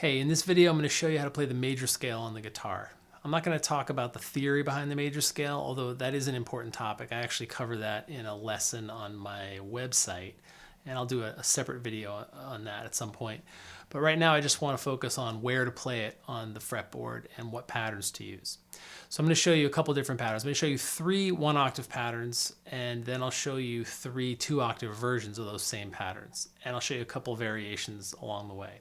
Hey, in this video I'm going to show you how to play the major scale on the guitar. I'm not going to talk about the theory behind the major scale, although that is an important topic. I actually cover that in a lesson on my website, and I'll do a separate video on that at some point. But right now I just want to focus on where to play it on the fretboard and what patterns to use. So I'm going to show you a couple different patterns. I'm going to show you 3 one-octave patterns, and then I'll show you 3 two-octave versions of those same patterns. And I'll show you a couple variations along the way.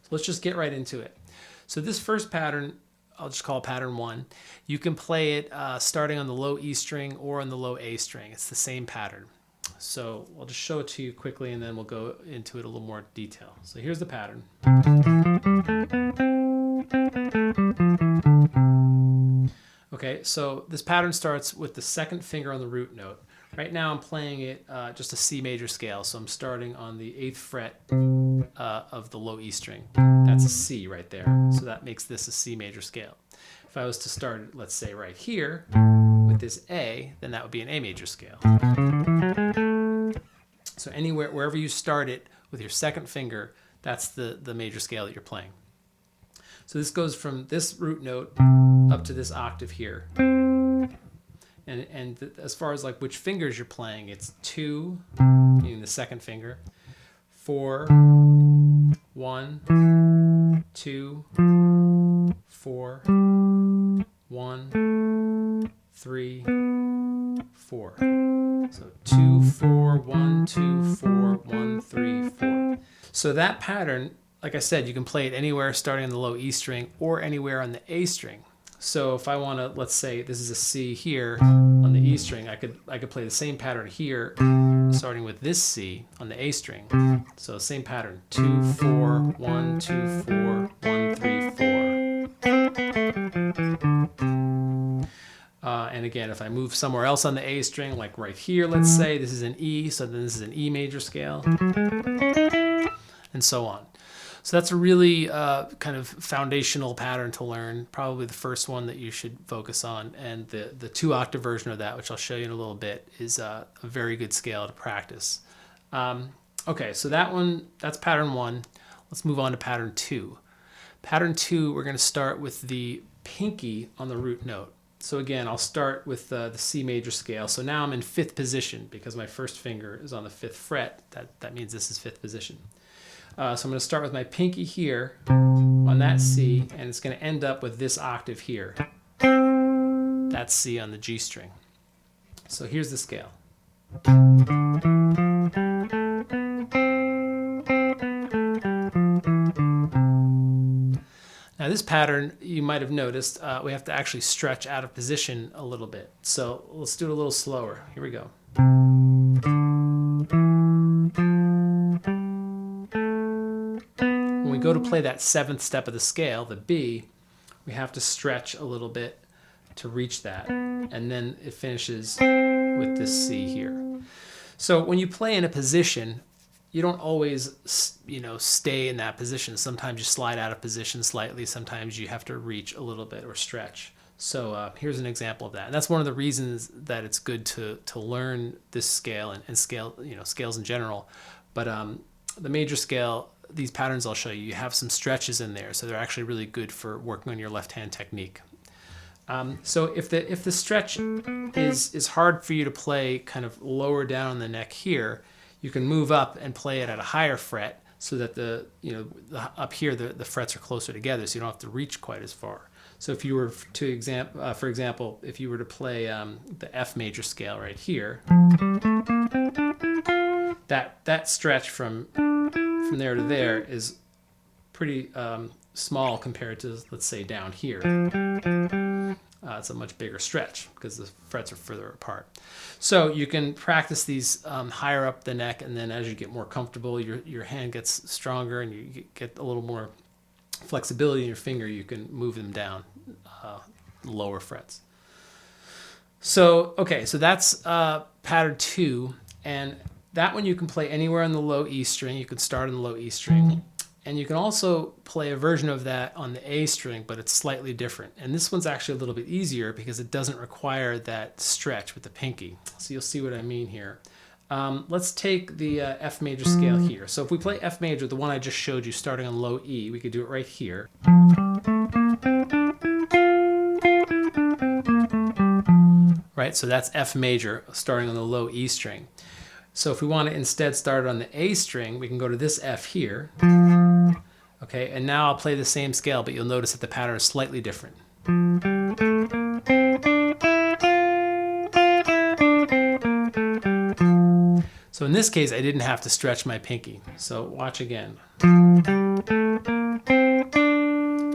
So let's just get right into it. So this first pattern, I'll just call pattern 1. You can play it starting on the low E string or on the low A string. It's the same pattern. So I'll just show it to you quickly and then we'll go into it a little more detail. So here's the pattern. Okay, so this pattern starts with the second finger on the root note. Right now I'm playing it just a C major scale, so I'm starting on the 8th fret of the low E string. That's a C right there, so that makes this a C major scale. If I was to start, let's say right here, with this A, then that would be an A major scale. So anywhere, wherever you start it with your second finger, that's the major scale that you're playing. So this goes from this root note up to this octave here. And as far as like which fingers you're playing, it's 2, meaning the second finger, 4, 1, 2, 4, 1, 3, 4. So 2, 4, 1, 2, 4, 1, 3, 4. So that pattern, like I said, you can play it anywhere starting on the low E string or anywhere on the A string. So if I want to, let's say this is a C here on the E string, I could play the same pattern here, starting with this C on the A string. So same pattern, 2, 4, 1, 2, 4, 1, 3, 4. And again, if I move somewhere else on the A string, like right here, let's say this is an E, so then this is an E major scale, and so on. So that's a really kind of foundational pattern to learn, probably the first one that you should focus on. And the 2-octave version of that, which I'll show you in a little bit, is a very good scale to practice. Okay, so that's pattern 1. Let's move on to pattern 2. Pattern 2, we're going to start with the pinky on the root note. So again, I'll start with the C major scale. So now I'm in 5th position because my first finger is on the 5th fret. That means this is 5th position. So I'm going to start with my pinky here on that C, and it's going to end up with this octave here. That's C on the G string. So here's the scale. Now this pattern, you might have noticed, we have to actually stretch out of position a little bit. So let's do it a little slower. Here we go. When we go to play that 7th step of the scale, the B, we have to stretch a little bit to reach that. And then it finishes with this C here. So when you play in a position, you don't always, stay in that position. Sometimes you slide out of position slightly. Sometimes you have to reach a little bit or stretch. So here's an example of that. And that's one of the reasons that it's good to learn this scale and scale, scales in general. But the major scale, these patterns I'll show you, you have some stretches in there, so they're actually really good for working on your left-hand technique. So if the stretch is hard for you to play kind of lower down on the neck here, you can move up and play it at a higher fret so that up here the frets are closer together, so you don't have to reach quite as far. So if you were for example, if you were to play the F major scale right here, that stretch from there to there is pretty small compared to, let's say, down here. It's a much bigger stretch because the frets are further apart. So you can practice these higher up the neck, and then as you get more comfortable, your hand gets stronger and you get a little more flexibility in your finger, you can move them down lower frets. So, okay, so that's pattern 2, and that one you can play anywhere on the low E string. You can start on the low E string. And you can also play a version of that on the A string, but it's slightly different. And this one's actually a little bit easier because it doesn't require that stretch with the pinky. So you'll see what I mean here. Let's take the F major scale here. So if we play F major, the one I just showed you starting on low E, we could do it right here. Right, so that's F major starting on the low E string. So if we want to instead start on the A string, we can go to this F here. Okay, and now I'll play the same scale, but you'll notice that the pattern is slightly different. So in this case, I didn't have to stretch my pinky. So watch again.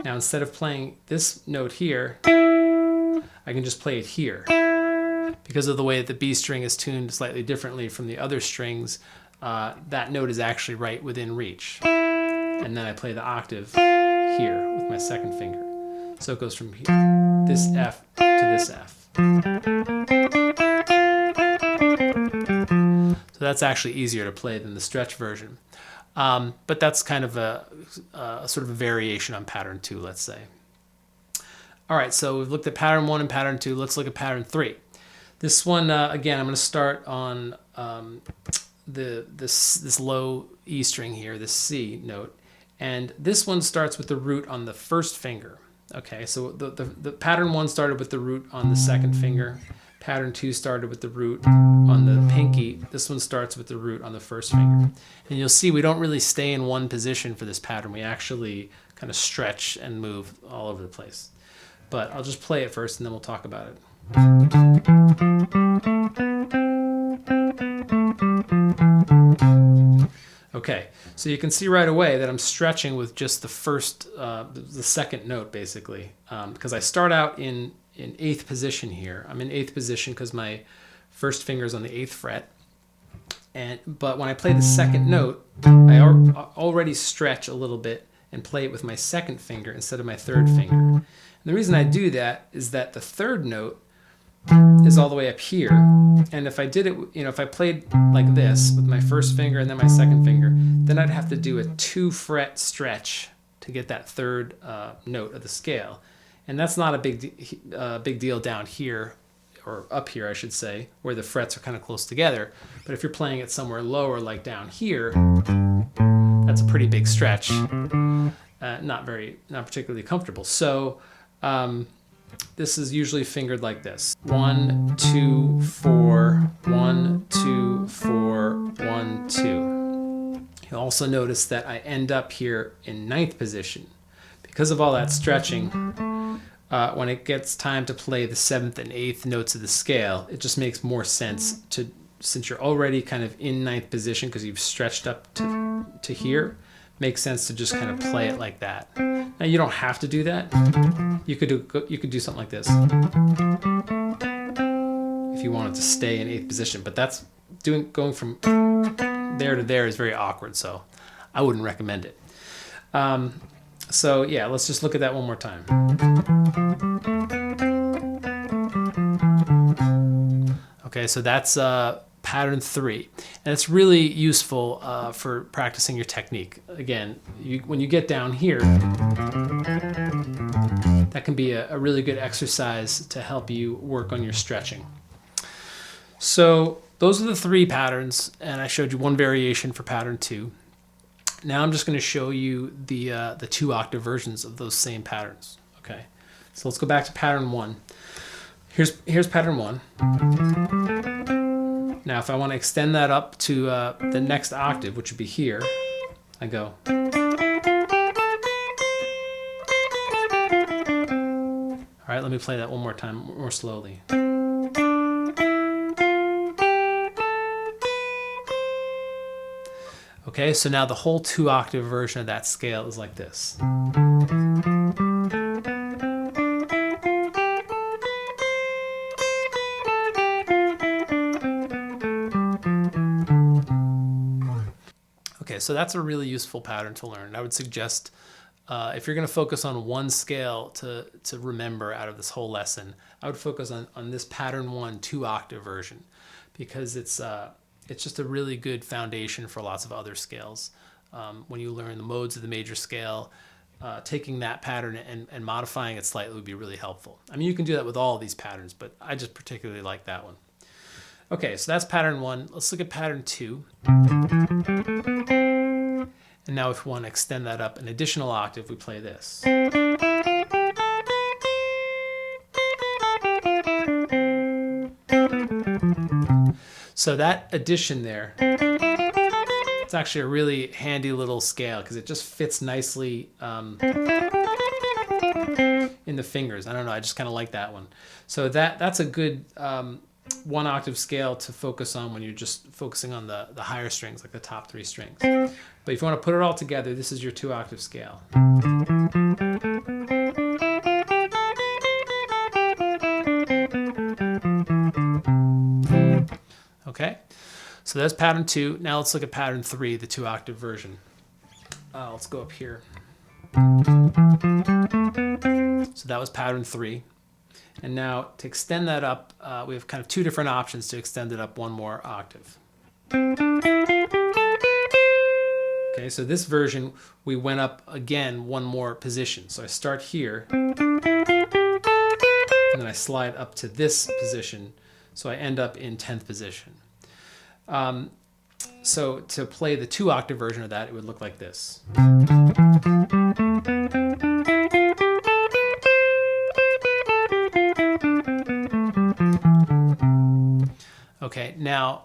Now instead of playing this note here, I can just play it here. Because of the way that the B string is tuned slightly differently from the other strings, that note is actually right within reach. And then I play the octave here with my second finger. So it goes from here, this F to this F. So that's actually easier to play than the stretch version. But that's kind of a sort of a variation on pattern 2, let's say. All right, so we've looked at pattern 1 and pattern 2. Let's look at pattern 3. This one, again, I'm going to start on this low E string here, this C note. And this one starts with the root on the first finger. Okay, so the pattern 1 started with the root on the second finger. Pattern 2 started with the root on the pinky. This one starts with the root on the first finger. And you'll see we don't really stay in one position for this pattern. We actually kind of stretch and move all over the place. But I'll just play it first and then we'll talk about it. Okay, so you can see right away that I'm stretching with just the second note basically, because I start out in 8th position here. I'm in 8th position because my first finger is on the 8th fret. But when I play the second note, I already stretch a little bit and play it with my second finger instead of my third finger. And the reason I do that is that the third note is all the way up here. And if I did it, if I played like this with my first finger and then my second finger, then I'd have to do a 2-fret stretch to get that third note of the scale. And that's not a big deal down here, or up here, I should say, where the frets are kind of close together. But if you're playing it somewhere lower, like down here, that's a pretty big stretch. Not particularly comfortable. So this is usually fingered like this: 1, 2, 4, 1, 2, 4, 1, 2. You'll also notice that I end up here in 9th position. Because of all that stretching, when it gets time to play the 7th and 8th notes of the scale, it just makes more sense to, since you're already kind of in 9th position because you've stretched up to here, makes sense to just kind of play it like that. Now you don't have to do that. You could do something like this if you wanted to stay in 8th position, but that's going from there to there is very awkward, so I wouldn't recommend it. So yeah, let's just look at that one more time. Okay, so that's pattern 3, and it's really useful for practicing your technique. Again, when you get down here, that can be a really good exercise to help you work on your stretching. So those are the 3 patterns, and I showed you one variation for pattern 2. Now I'm just going to show you the 2-octave versions of those same patterns. Okay, so let's go back to pattern 1. Here's pattern 1. Now if I want to extend that up to the next octave, which would be here, I go. All right, let me play that one more time, more slowly. Okay, so now the whole 2-octave version of that scale is like this. Okay, so that's a really useful pattern to learn. I would suggest if you're going to focus on one scale to remember out of this whole lesson, I would focus on this pattern 1 2-octave version, because it's just a really good foundation for lots of other scales. When you learn the modes of the major scale, taking that pattern and modifying it slightly would be really helpful. I mean, you can do that with all of these patterns, but I just particularly like that one. Okay, so that's pattern 1. Let's look at pattern 2. And now if we want to extend that up an additional octave, we play this. So that addition there, it's actually a really handy little scale because it just fits nicely in the fingers. I don't know, I just kind of like that one. So that's a good one octave scale to focus on when you're just focusing on the higher strings, like the top 3 strings. But if you want to put it all together, this is your 2-octave scale. Okay, so that's pattern 2. Now let's look at pattern 3, the 2-octave version. Let's go up here. So that was pattern 3. And now to extend that up, we have kind of 2 different options to extend it up 1 more octave. Okay, so this version, we went up again 1 more position. So I start here, and then I slide up to this position, so I end up in 10th position. So to play the 2-octave version of that, it would look like this. Okay, now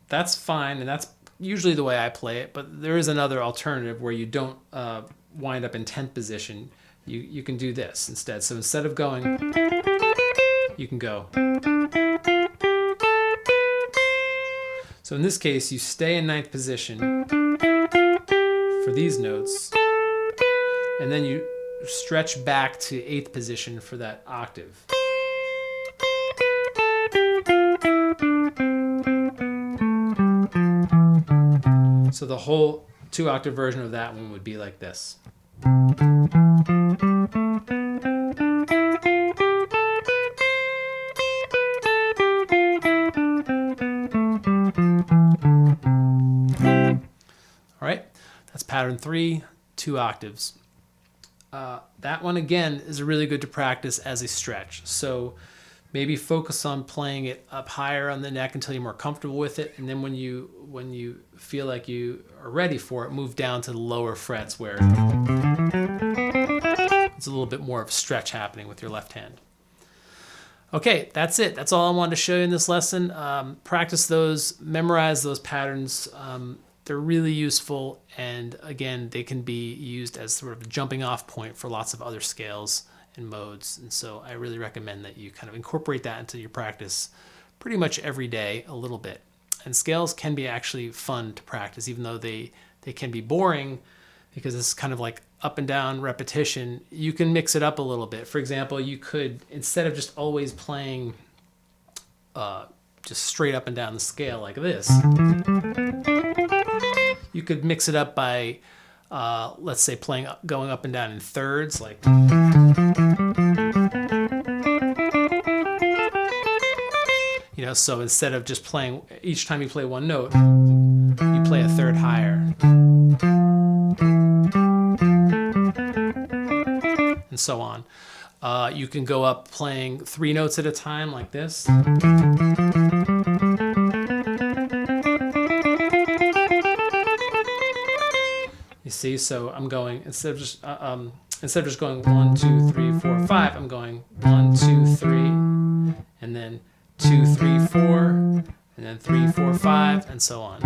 that's fine, and that's usually the way I play it, but there is another alternative where you don't wind up in 10th position. You can do this instead. So instead of going, you can go. So in this case, you stay in 9th position for these notes, and then you stretch back to 8th position for that octave. So the whole 2-octave version of that one would be like this. All right, that's pattern 3, 2 octaves. That one again is really good to practice as a stretch. So maybe focus on playing it up higher on the neck until you're more comfortable with it, and then when you feel like you are ready for it, move down to the lower frets where it's a little bit more of a stretch happening with your left hand. Okay, that's it. That's all I wanted to show you in this lesson. Practice those, memorize those patterns. They're really useful, and again, they can be used as sort of a jumping off point for lots of other scales and modes. And so I really recommend that you kind of incorporate that into your practice pretty much every day a little bit. And scales can be actually fun to practice, even though they can be boring because it's kind of like up and down repetition. You can mix it up a little bit. For example, you could, instead of just always playing just straight up and down the scale like this, you could mix it up by let's say going up and down in thirds, like so instead of just playing, each time you play one note, you play a third higher, and so on. You can go up playing 3 notes at a time like this. You see, so I'm going, instead of just going 1, 2, 3, 4, 5, I'm going 1, 2, 3, and then 2, 3, 4, and then 3, 4, 5, and so on.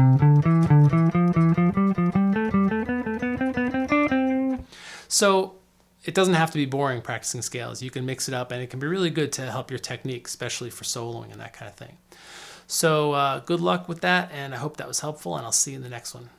So it doesn't have to be boring practicing scales. You can mix it up, and it can be really good to help your technique, especially for soloing and that kind of thing. So good luck with that, and I hope that was helpful, and I'll see you in the next one.